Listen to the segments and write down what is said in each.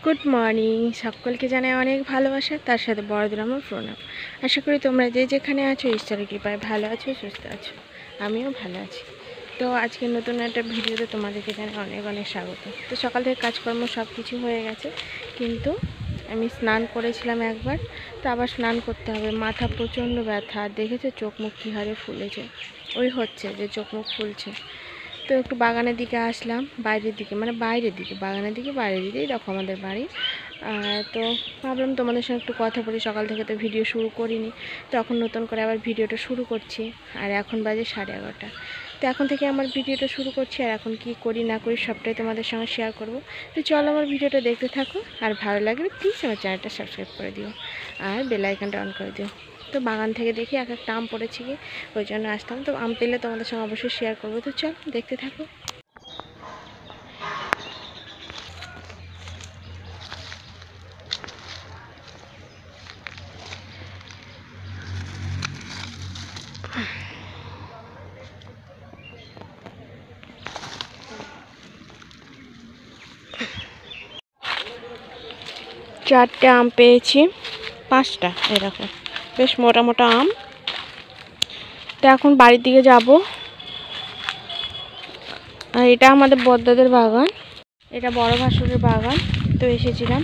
Good morning সকলকে জানাই অনেক ভালোবাসা, তার সাথে বড়দের আমার প্রণাম। আশা করি তোমরা যে যেখানে আছো ঈশ্বরের কৃপায় ভালো আছো, সুস্থ আছো। আমিও ভালো আছি। তো আজকে নতুন একটা ভিডিওতে তোমাদেরকে জানাই অনেক অনেক স্বাগত। তো সকাল থেকে কাজকর্ম সব কিছু হয়ে গেছে, কিন্তু আমি স্নান করেছিলাম একবার, তো আবার স্নান করতে হবে। মাথা প্রচণ্ড ব্যথা, দেখেছো চোখ মুখ কী হারে ফুলেছে, ওই হচ্ছে যে চোখ মুখ ফুলছে। তো একটু বাগানের দিকে আসলাম, বাইরের দিকে মানে বাইরের দিকে, বাগানের দিকে বাইরের দিকেই দেখো আমাদের বাড়ি। তো ভাবলাম তোমাদের সঙ্গে একটু কথা বলি। সকাল থেকে তো ভিডিও শুরু করিনি, তো এখন নতুন করে আবার ভিডিওটা শুরু করছি। আর এখন বাজে 11:30। তো এখন থেকে আমার ভিডিওটা শুরু করছি, আর এখন কি করি না করি সবটাই তোমাদের সঙ্গে শেয়ার করব। তো চলো আমার ভিডিওটা দেখতে থাকো, আর ভালো লাগলে প্লিজ আমার চ্যানেলটা সাবস্ক্রাইব করে দিও আর বেল আইকনটা অন করে দিও। তো বাগান থেকে দেখি এক একটা আম পড়েছি কি, ওই জন্য আসতাম। তো আম পেলে তোমাদের সঙ্গে অবশ্যই শেয়ার করবো। তো চল দেখতে থাকো। চারটে আম পেয়েছি, 5টা এরকম বেশ মোটা মোটা আম। তো এখন বাড়ির দিকে যাব। আর এটা আমাদের বড়দাদের বাগান, এটা বড় ভাসুরের বাগান। তো এসেছিলাম,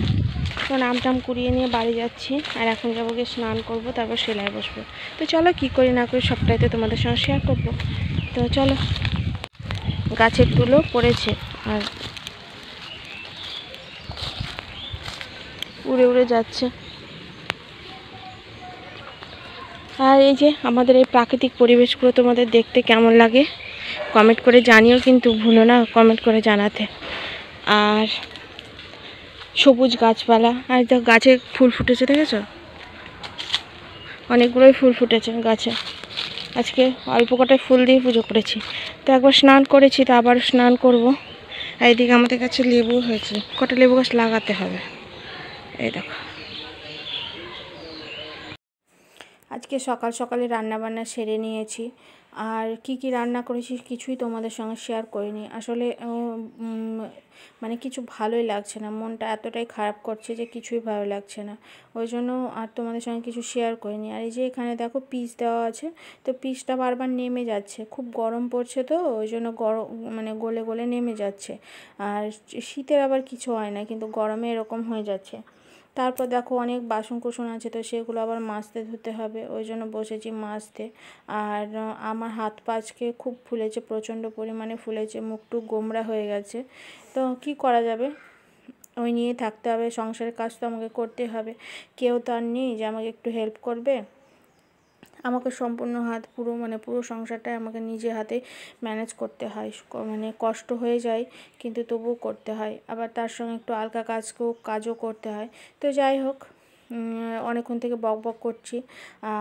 তো আম টাম কুড়িয়ে নিয়ে বাড়ি যাচ্ছি। আর এখন যাবো গিয়ে স্নান করব, তারপর সেলাই বসবো। তো চলো কি করি না করি সবটাই তো তোমাদের সঙ্গে শেয়ার করবো। তো চলো। গাছের তুলো পড়েছে আর উড়ে উড়ে যাচ্ছে। আর এই যে আমাদের এই প্রাকৃতিক পরিবেশগুলো তোমাদের দেখতে কেমন লাগে কমেন্ট করে জানিও, কিন্তু ভুলো না কমেন্ট করে জানাতে। আর সবুজ গাছপালা, আর তো গাছে ফুল ফুটেছে, দেখেছো অনেকগুলোই ফুল ফুটেছে গাছে। আজকে অল্প কটায় ফুল দিয়ে পুজো করেছি। তো একবার স্নান করেছি, তো আবার স্নান করব। আর এইদিকে আমাদের কাছে লেবু হয়েছে, কটা লেবু গাছ লাগাতে হবে। এই দেখো, আজকে সকাল সকালে রান্নাবান্না সেরে নিয়েছি। আর কি কি রান্না করেছি কিছুই তোমাদের সঙ্গে শেয়ার করিনি। আসলে মানে কিছু ভালোই লাগছে না, মনটা এতটাই খারাপ করছে যে কিছুই ভালো লাগছে না, ওই জন্য আর তোমাদের সঙ্গে কিছু শেয়ার করিনি। আর এই যে এখানে দেখো পিস দেওয়া আছে, তো পিসটা বারবার নেমে যাচ্ছে, খুব গরম পড়ছে, তো ওই জন্য গরম মানে গলে গলে নেমে যাচ্ছে। আর শীতের আবার কিছু হয় না, কিন্তু গরমে এরকম হয়ে যাচ্ছে। তারপর দেখো অনেক বাসন কোসন আছে, তো সেগুলো আবার মাজতে ধুতে হবে, ওই জন্য বসেছি মাজতে। আর আমার হাত পা আজকে খুব ফুলেছে, প্রচণ্ড পরিমাণে ফুলেছে, মুখটুক গোমড়া হয়ে গেছে। তো কি করা যাবে, ওই নিয়ে থাকতে হবে। সংসারের কাজ তো আমাকে করতে হবে, কেউ তো আর নেই যে আমাকে একটু হেল্প করবে। আমাকে সম্পূর্ণ হাত পুরো সংসারটাই আমাকে নিজে হাতে ম্যানেজ করতে হয়। মানে কষ্ট হয়ে যায়, কিন্তু তবুও করতে হয়। আবার তার সঙ্গে একটু হালকা কাজও করতে হয়। তো যাই হোক, অনেকক্ষণ থেকে বক বক করছি।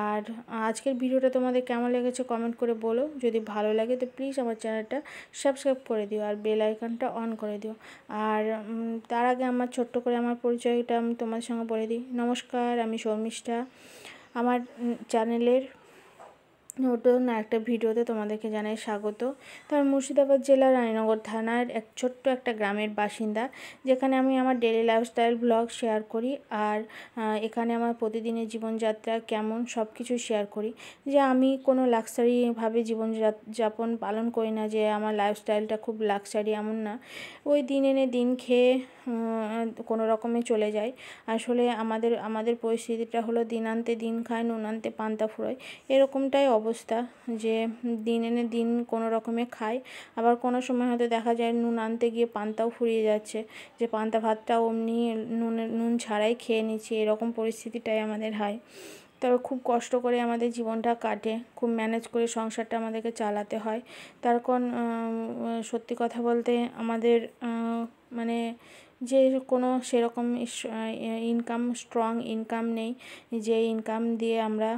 আর আজকের ভিডিওটা তোমাদের কেমন লেগেছে কমেন্ট করে বলো। যদি ভালো লাগে তো প্লিজ আমার চ্যানেলটা সাবস্ক্রাইব করে দিও আর বেল আইকনটা অন করে দিও। আর তার আগে আমার ছোট্ট করে আমার পরিচয়টা আমি তোমাদের সঙ্গে বলে দিই। নমস্কার, আমি শর্মিষ্ঠা। আমার চ্যানেলের নতুন একটা ভিডিওতে তোমাদেরকে জানাই স্বাগত। তো আমি মুর্শিদাবাদ জেলার রানীনগর থানার ছোট্ট একটা গ্রামের বাসিন্দা, যেখানে আমি আমার ডেলি লাইফস্টাইল ব্লগ শেয়ার করি। আর এখানে আমার প্রতিদিনের জীবনযাত্রা কেমন সব কিছু শেয়ার করি। যে আমি কোনো লাক্সারিভাবে জীবনযাপন পালন করি না, যে আমার লাইফস্টাইলটা খুব লাক্সারি, এমন না। ওই দিন এনে দিন খেয়ে কোনো রকমে চলে যায়। আসলে আমাদের পরিস্থিতিটা হলো দিন আনতে দিন খায়, নুন আনতে পান্তা ফুরোয়, এরকমটাই অবস্থা। যে দিন এনে দিন কোনো রকমে খাই, আবার কোনো সময় হয়তো দেখা যায় নুন আনতে গিয়ে পান্তাও ফুরিয়ে যাচ্ছে, যে পান্তা ভাতটা অমনি নুন ছাড়াই খেয়ে নিচ্ছি, এরকম পরিস্থিতিটাই আমাদের হয়। তবে খুব কষ্ট করে আমাদের জীবনটা কাটে, খুব ম্যানেজ করে সংসারটা আমাদেরকে চালাতে হয়। তার কারণ সত্যি কথা বলতে আমাদের মানে যে কোনো সেরকম স্ট্রং ইনকাম নেই, যে ইনকাম দিয়ে আমরা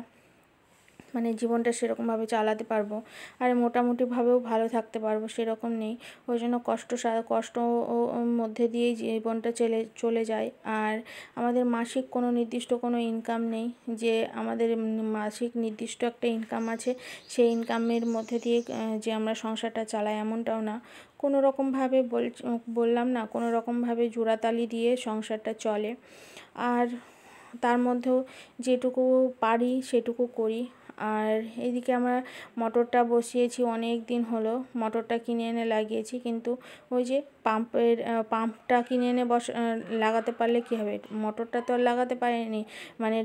মানে জীবনটা সেরকমভাবে চালাতে পারবো, আর মোটামুটিভাবেও ভালো থাকতে পারবো সেরকম নেই। ওই জন্য কষ্ট মধ্যে দিয়েই জীবনটা চলে যায়। আর আমাদের মাসিক কোনো নির্দিষ্ট কোনো ইনকাম নেই যে আমাদের মাসিক নির্দিষ্ট একটা ইনকাম আছে, সেই ইনকামের মধ্যে দিয়ে যে আমরা সংসারটা চালাই এমনটাও না। কোনো রকমভাবে বললাম না, কোনো রকমভাবে জোড়াতালি দিয়ে সংসারটা চলে। আর তার মধ্যেও যেটুকু পারি সেটুকু করি। আর এদিকে আমরা মোটরটা বসিয়েছি, অনেক দিন হলো মোটরটা কিনে এনে লাগিয়েছি, কিন্তু ওই যে পাম্পটা কিনে এনে লাগাতে পারলে কী হবে, মোটরটা তো আর লাগাতে পারিনি, মানে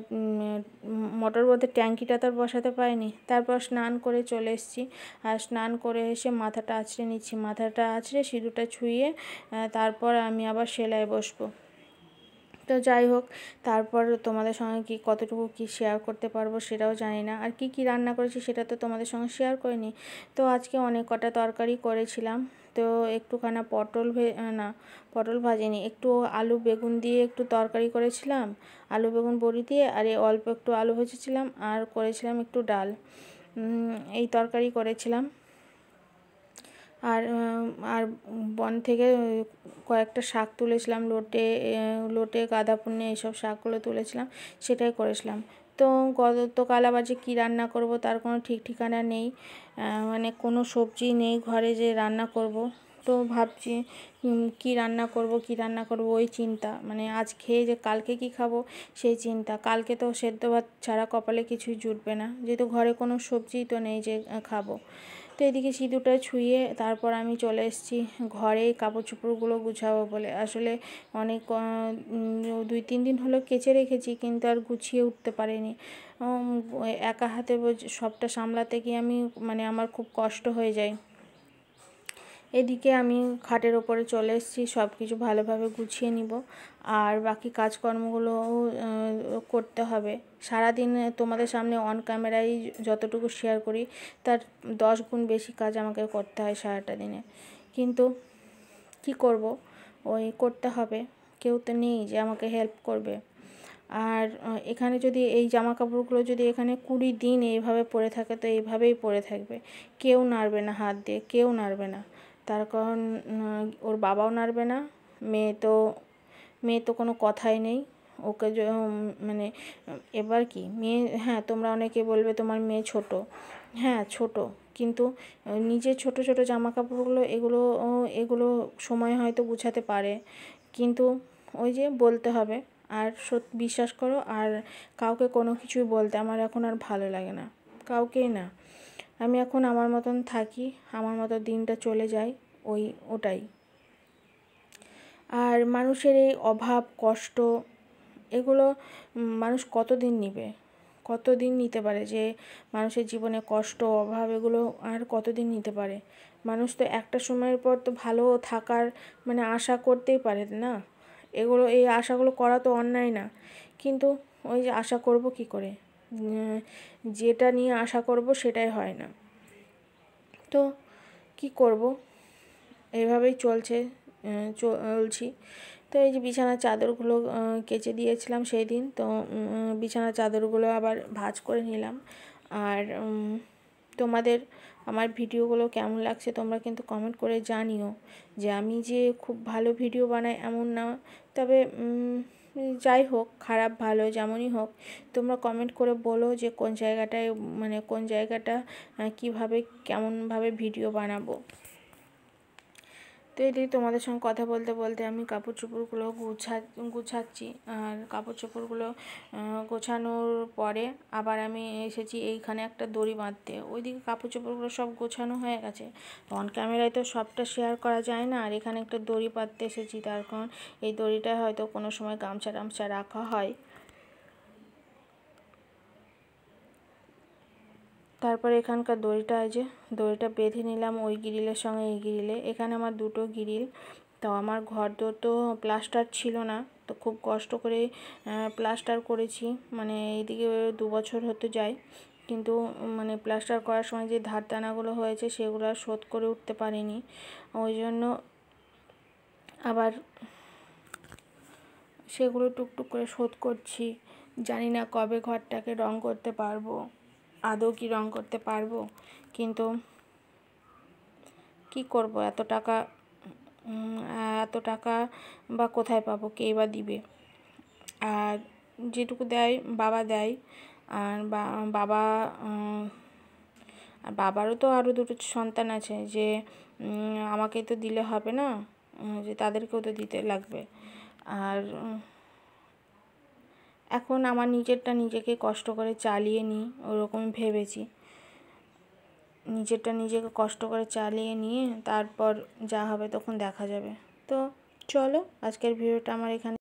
মোটর বলতে ট্যাঙ্কিটা তো আর বসাতে পারিনি। তারপর স্নান করে চলে এসেছি, আর স্নান করে এসে মাথাটা আঁচড়ে নিচ্ছি, মাথাটা আঁচড়ে সিঁদুরটা ছুঁয়ে তারপর আমি আবার সেলাই বসবো। তো যাই হোক, তারপর তোমাদের সঙ্গে কতটুকু শেয়ার করতে পারবো সেটাও জানি না। আর কি রান্না করেছি সেটা তো তোমাদের সঙ্গে শেয়ার করিনি। তো আজকে অনেক কটা তরকারি করেছিলাম। তো একটুখানা পটল ভাজিনি, একটু আলু বেগুন দিয়ে একটু তরকারি করেছিলাম, আলু বেগুন বড়ি দিয়ে, আর অল্প একটু আলু ভেজেছিলাম, আর করেছিলাম একটু ডাল। এই তরকারি করেছিলাম। আর আর বন থেকে কয়েকটা শাক তুলেছিলাম, লোটে গাঁদা পুনে এইসব শাকগুলো তুলেছিলাম, সেটাই করেছিলাম। তো গতকাল আবার যে কী রান্না করব তার কোনো ঠিক ঠিকানা নেই, মানে কোনো সবজি নেই ঘরে যে রান্না করব। তো ভাবছি কী রান্না করব ওই চিন্তা, মানে আজ খেয়ে যে কালকে কি খাবো সেই চিন্তা। কালকে তো সেদ্ধ ভাত ছাড়া কপালে কিছুই জুটবে না, যেহেতু ঘরে কোনো সবজিই তো নেই যে খাবো। তো এদিকে সিঁদুরটা ছুঁয়ে তারপর আমি চলে এসেছি ঘরে কাপড় চোপড়গুলো গুছাবো বলে। আসলে অনেক 2-3 দিন হলো কেচে রেখেছি, কিন্তু আর গুছিয়ে উঠতে পারিনি। একা হাতে সবটা সামলাতে গিয়ে মানে আমার খুব কষ্ট হয়ে যায়। এদিকে আমি খাটের ওপরে চলে এসেছি, সব কিছু ভালোভাবে গুছিয়ে নিব, আর বাকি কাজকর্মগুলো করতে হবে। সারাদিন তোমাদের সামনে অন ক্যামেরায় যতটুকু শেয়ার করি তার 10 গুণ বেশি কাজ আমাকে করতে হয় সারাটা দিনে, কিন্তু কি করব, ওই করতে হবে, কেউ তো নেই যে আমাকে হেল্প করবে। আর এখানে যদি এই জামা কাপড়গুলো যদি এখানে 20 দিন এইভাবে পরে থাকে তো এইভাবেই পরে থাকবে, কেউ নাড়বে না, হাত দিয়ে কেউ নাড়বে না। তার কারণ ওর বাবাও নাড়বে না, মেয়ে তো কোনো কথাই নেই। ওকে মানে এবার কি মেয়ে, হ্যাঁ তোমরা অনেকে বলবে তোমার মেয়ে ছোট, হ্যাঁ ছোট, কিন্তু নিজের ছোট ছোট জামা কাপড়গুলো এগুলো সময় হয়তো গুছাতে পারে, কিন্তু ওই যে বলতে হবে। আর বিশ্বাস করো, আর কাউকে কোনো কিছুই বলতে আমার এখন আর ভালো লাগে না, কাউকেই না। আমি এখন আমার মতন থাকি, আমার মতো দিনটা চলে যায়, ওটাই। আর মানুষের এই অভাব কষ্ট এগুলো মানুষ কতদিন নিতে পারে, যে মানুষের জীবনে কষ্ট অভাব এগুলো আর কতদিন নিতে পারে। মানুষ তো একটা সময়ের পর তো ভালো থাকার মানে আশা করতেই পারে না। এই আশাগুলো করা তো অন্যায় না, কিন্তু ওই যে আশা করব কি করে, যেটা নিয়ে আশা করব সেটাই হয় না। তো কি করব, এইভাবেই চলছি। তো এই যে বিছানার চাদরগুলো কেচে দিয়েছিলাম সেই দিন, তো বিছানার চাদরগুলো আবার ভাঁজ করে নিলাম। আর তোমাদের আমার ভিডিওগুলো কেমন লাগছে তোমরা কিন্তু কমেন্ট করে জানিও। যে আমি যে খুব ভালো ভিডিও বানাই এমন না, তবে যাই হোক, খারাপ ভালো যেমনই হোক, তোমরা কমেন্ট করে বলো যে কোন জায়গাটা কীভাবে কেমনভাবে ভিডিও বানাবো। তো এদিকে তোমাদের সঙ্গে কথা বলতে বলতে আমি কাপড় চোপড়গুলো গুছাচ্ছি। আর কাপড় চোপড়গুলো গোছানোর পরে আবার আমি এসেছি এইখানে একটা দড়ি বাঁধতে। ওইদিকে কাপড় চোপড়গুলো সব গোছানো হয়ে গেছে, অন ক্যামেরায় তো সবটা শেয়ার করা যায় না। আর এখানে একটা দড়ি বাঁধতে এসেছি, তার কারণ এই দড়িটা হয়তো কোনো সময় গামছা টামছা রাখা হয়। তারপরে এখানকার দড়িটা বেঁধে নিলাম ওই গ্রিলের সঙ্গে এই গ্রিলে। এখানে আমার 2টো গ্রিল। তো আমার ঘর তো প্লাস্টার ছিল না, তো খুব কষ্ট করে প্লাস্টার করেছি। মানে এইদিকে 2 বছর হতে যায়, কিন্তু মানে প্লাস্টার করার সময় যে ধার দানাগুলো হয়েছে সেগুলো আর শোধ করে উঠতে পারিনি। ওই জন্য আবার সেগুলো টুকটুক করে শোধ করছি। জানি না কবে ঘরটাকে রং করতে পারবো। আদৌ কি রং করতে পারবো, কিন্তু কি করব, এত টাকা বা কোথায় পাবো, কে বা দিবে। আর যেটুকু দেয় বাবা দেয়, আর বাবা আর বাবারও তো আরও দুটো সন্তান আছে, যে আমাকে তো দিলে হবে না, যে তাদেরকেও তো দিতে লাগবে। আর এখন আমার নিজেরটা নিজেকে কষ্ট করে চালিয়ে নিই, ওরকম ভেবেছি। নিজেরটা নিজেকে কষ্ট করে চালিয়ে নিয়ে তারপর যা হবে তখন দেখা যাবে। তো চলো, আজকের ভিডিওটা আমার এখানে